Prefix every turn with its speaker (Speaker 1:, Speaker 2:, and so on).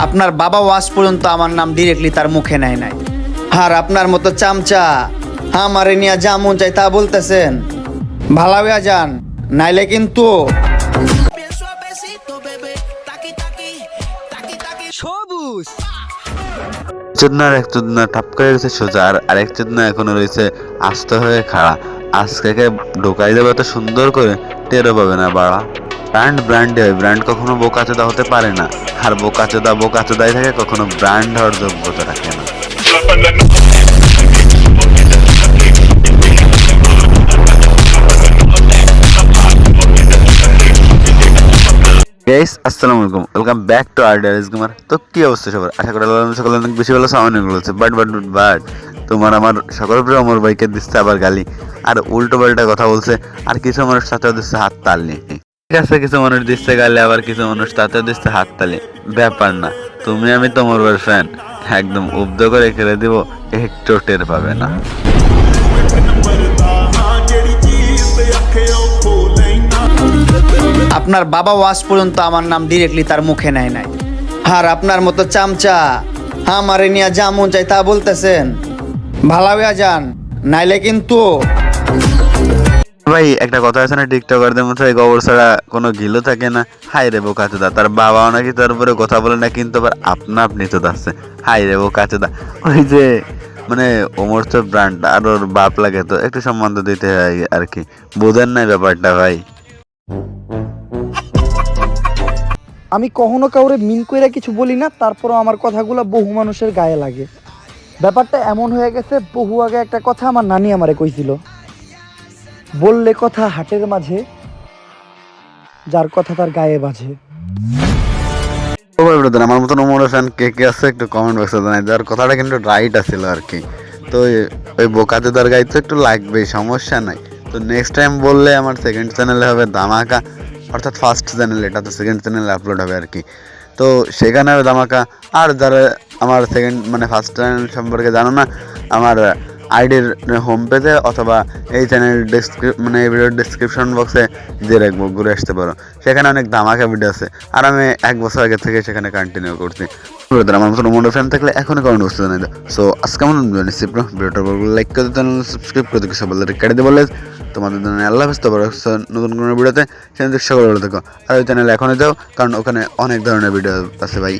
Speaker 1: আপনার বাবা ওয়াজ পর্যন্ত আমার নাম ডিরেক্টলি তার মুখে নেয় নাই। আর আপনার মতো চামচা আমারে নিয়ে যা মন চাই তা বলতেছেন, ভালো হইয়া যান, নাইলে কিন্তু
Speaker 2: সবুজ
Speaker 3: চোদনার এক চোদনা ঠাপ করে গেছে সোজা, আর আরেক চোদনা এখনো রয়েছে আস্ত হয়ে খাড়া। আজকে ঢোকাই দেবে তো সুন্দর করে, টেরও পাবে না বাড়া। ব্র্যান্ড হয়, ব্র্যান্ড কখনো বোকাচোদা হতে পারে না, আর বোকাচোদাই থাকে, কখনো ব্র্যান্ড হওয়ার যোগ্যতা রাখে না। গাইস আসসালামু আলাইকুম, welcome back to RDRS gamer. তো কি অবস্থা সবার? আশা করি আল্লাহ সকলে অনেক বেশি ভালো আছে, অনেক ভালো আছে। বাট তোমার আমার সকল প্রিয় অমর ভাইকে দিচ্ছে আবার গালি, আর উল্টো পাল্টা কথা বলছে, আর কিছু মানুষ সাথেও দিচ্ছে হাত তালি। ঠিক আছে, কিছু মানুষ দিচ্ছে গালি, আবার কিছু মানুষ তাতেও দিচ্ছে হাত তালি। ব্যাপার না, তুমি আমি তোমার ফ্যান, একদম উব্ধ করে খেলে দিব, একটু টের পাবে না।
Speaker 1: আপনার বাবা ওয়াজ পর্যন্ত আমার নাম ডিরেক্টলি তার মুখে নেয় নাই। আর আপনার মতো চামচা আমারে নিয়ে যা মন চাই তা বলতেছেন, ভালো হইয়া যান, নাইলে কিন্তু
Speaker 3: ভাই একটা কথা আছে না, টিকটকারদের মতো এই গোবর ছাড়া কোনো গিলো থাকে না। হাই রে বোকাচোদা, তার বাবাও নাকি তার উপরে কথা বলে না, কিন্তু আবার আপনি তো আছে। হাই রে বোকাচোদা, ওই যে মানে ওমর তো ব্র্যান্ড, আর ওর বাপ লাগে, তো একটু সম্মান তো দিতে হয় আর কি। বোঝেন নাই ব্যাপারটা ভাই?
Speaker 2: আমি কখনো কাউরে মিন কইরা কিছু বলি না, তারপরও আমার কথাগুলো বহু মানুষের গায়ে লাগে। ব্যাপারটা এমন হয়ে গেছে, বহু আগে একটা কথা আমার নানি আমারে কইছিল, বললে কথা হাটের মাঝে, যার কথা তার গায়ে বাজে।
Speaker 3: ও ভাই ব্রাদার, আমার মতন ওমরের ফ্যান কে কে আছে একটু কমেন্ট বক্সে জানাই। যার কথাটা কিন্তু রাইট আছিল আর কি। তো ওই বোকাচোদার গায়ে তো একটু লাগবেই, সমস্যা নাই। তো নেক্সট টাইম বললে আমার সেকেন্ড চ্যানেলে হবে ধামাকা, অর্থাৎ ফার্স্ট চ্যানেল, এটা তো সেকেন্ড চ্যানেলে আপলোড হবে আর কি। তো সেখানে হবে ধামাকা। আর যারা আমার সেকেন্ড মানে ফার্স্ট চ্যানেল সম্পর্কে জানো না, আমার আইডির হোম পেজে অথবা এই চ্যানেল মানে এই ভিডিওর ডিসক্রিপশন বক্সে দিয়ে রাখবো, ঘুরে আসতে পারো। সেখানে অনেক ধামাকা ভিডিও আছে, আর আমি 1 বছর আগে থেকে সেখানে কন্টিনিউ করছি। আমার মতো মনে ফ্যান থাকলে এখনই কমেন্ট বক্সে জানাই দাও। সো আজকে আমার ভিডিওটা লাইক করে দিতে, সাবস্ক্রাইব করে দিতে, সবাই কেটে দিয়ে বলে তোমাদের জন্য আল্লাহ হাফেজ। তো নতুন কোনো ভিডিওতে সেখানে সকলে ভালো থাকো, আর ওই চ্যানেলে এখনই যাও, কারণ ওখানে অনেক ধরনের ভিডিও আছে ভাই।